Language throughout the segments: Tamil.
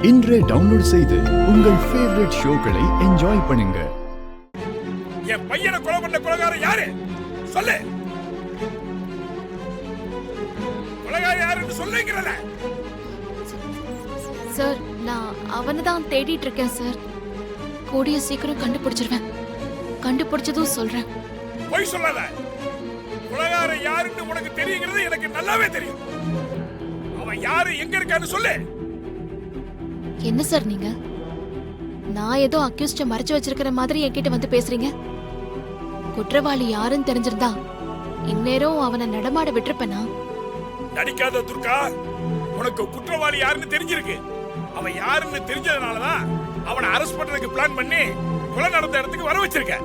இன்றே டவுன்லோட் செய்து உங்கள் ஃபேவரட் ஷோக்களை என்ஜாய் பண்ணுங்க. என் பையனை கொலை பண்ண கொலைகாரன் யாரு சொல்லு. கொலைகாரன் யாருன்னு சொல்லுங்கறல. சார், நான் அவனை தான் தேடிட்டு இருக்கேன் சார். கூடிய சீக்கிரம் கண்டுபிடிச்சிருவேன். கண்டுபிடிச்சதும் சொல்றேன். போய் சொல்லாத. கொலைகாரன் யாருன்னு உனக்கு தெரியுங்கிறது எனக்கு நல்லாவே தெரியும். அவன் யாரு, எங்க இருக்கான்னு சொல்லு. என்ன சார் நீங்க? நான் ஏதோ அக்யூஸ்ட மறைச்சு வச்சிருக்கிற மாதிரி என்கிட்ட வந்து பேசுறீங்க. குற்றவாளி யாருன்னு தெரிஞ்சிருந்தா இந்நேரம் அவனை நடமாட விட்டுருப்பேனா? நடிக்காத துர்கா. உனக்கு குற்றவாளி யாருன்னு தெரிஞ்சிருக்கு. அவன் யாருன்னு தெரிஞ்சதுனாலதான் அவனை அரெஸ்ட் பண்றதுக்கு பிளான் பண்ணி கொலை நடந்த இடத்துக்கு வர வச்சிருக்க.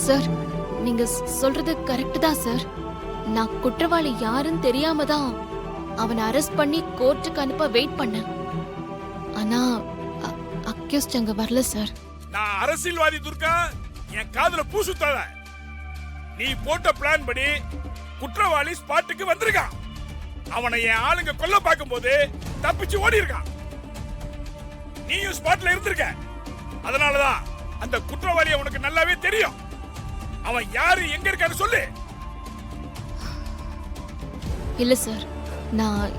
சார், நீங்க சொல்றது கரெக்ட் தான் சார். நான் குற்றவாளி யாருன்னு தெரியாம தான் அவனை அரெஸ்ட் பண்ணி கோர்ட்டுக்கு அனுப்ப வெயிட் பண்ணேன். ஆனா அக்யூஸ்ட் அங்க வரல சார். நான் அரசியல்வாதி துர்கா. என் காதுல பூ சுத்தாத. நீ போட்ட பிளான் படி குற்றவாளி ஸ்பாட்டுக்கு வந்திருக்கான். அவனை என் ஆளுங்க கொல்ல பார்க்கும்போது தப்பிச்சு ஓடி இருக்கான். நீயும் ஸ்பாட்ல இருந்திருக்க. அதனாலதான் அந்த குற்றவாளியை உனக்கு நல்லாவே தெரியும். அவன் யாரு, எங்க இருக்கான்னு சொல்லு. இல்ல சார், நான்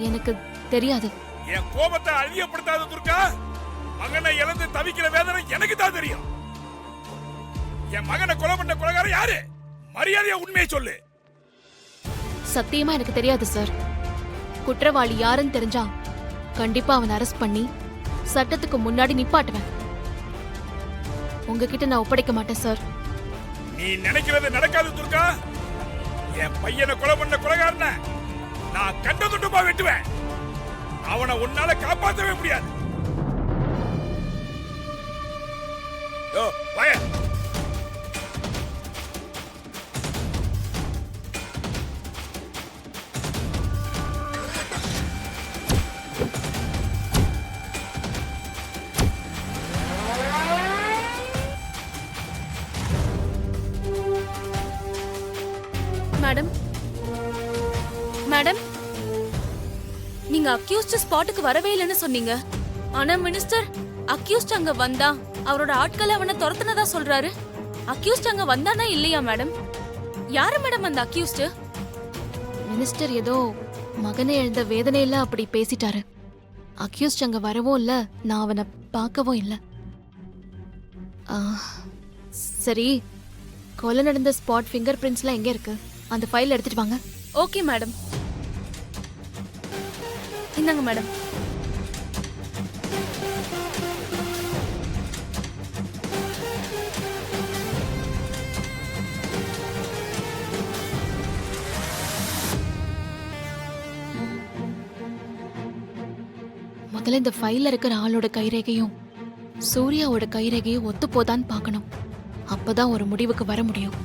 எனக்கு தெரியாது. என் கோபத்தை அதிகப்படுத்தாத துர்கா. மகனை இழந்து தவிக்கிற வேதனை எனக்கு தான் தெரியும். என் மகனை கொலை பண்ண கொலைகாரன் யாரு? மரியாதையா உண்மையை சொல்லு. சத்தியமா எனக்கு தெரியாது சார். குற்றவாளி யாருன்னு தெரிஞ்சா கண்டிப்பா அவனை அரெஸ்ட் பண்ணி சட்டத்துக்கு முன்னாடி நிப்பாட்டுவேன். உங்ககிட்ட நான் ஒப்படைக்க மாட்டேன் சார். நீ நினைக்கிறது நடக்காது துர்கா. என் பையனை கொலை பண்ண கொலைகாரனை நான் கண்ட துண்டமா வெட்டுவேன். அவனை உன்னால காப்பாற்றவே முடியாது. மேடம், மேடம், நீங்க அக்யூஸ்ட் ஸ்பாட்டுக்கு வரவே இல்லைன்னு சொன்னீங்க. ஆனா மினிஸ்டர், அக்யூஸ்ட் அங்க வந்தா அவரோட ஆட்களை அவனை துரத்துனதா சொல்றாரு. அக்யூஸ்ட் அங்க வந்தானா இல்லையா மேடம்? யாரு மேடம் அந்த அக்யூஸ்ட்? மினிஸ்டர் ஏதோ மகனை எழுந்த வேதனையில அப்படி பேசிட்டாரு. அக்யூஸ்ட் அங்க வரவும் இல்ல, நான் அவனை பார்க்கவும் இல்ல. சரி, கொலை நடந்த ஸ்பாட் ஃபிங்கர் பிரிண்ட்ஸ்லாம் எங்க இருக்கு? அந்த ஃபைல் எடுத்துட்டு வாங்க. Okay madam. இந்தாங்க மேடம். முதல்ல இந்த ஃபைல்ல இருக்கிற ஆளோட கைரேகையும் சூர்யாவோட கைரேகையும் ஒத்து போதான்னு பார்க்கணும். அப்பதான் ஒரு முடிவுக்கு வர முடியும்.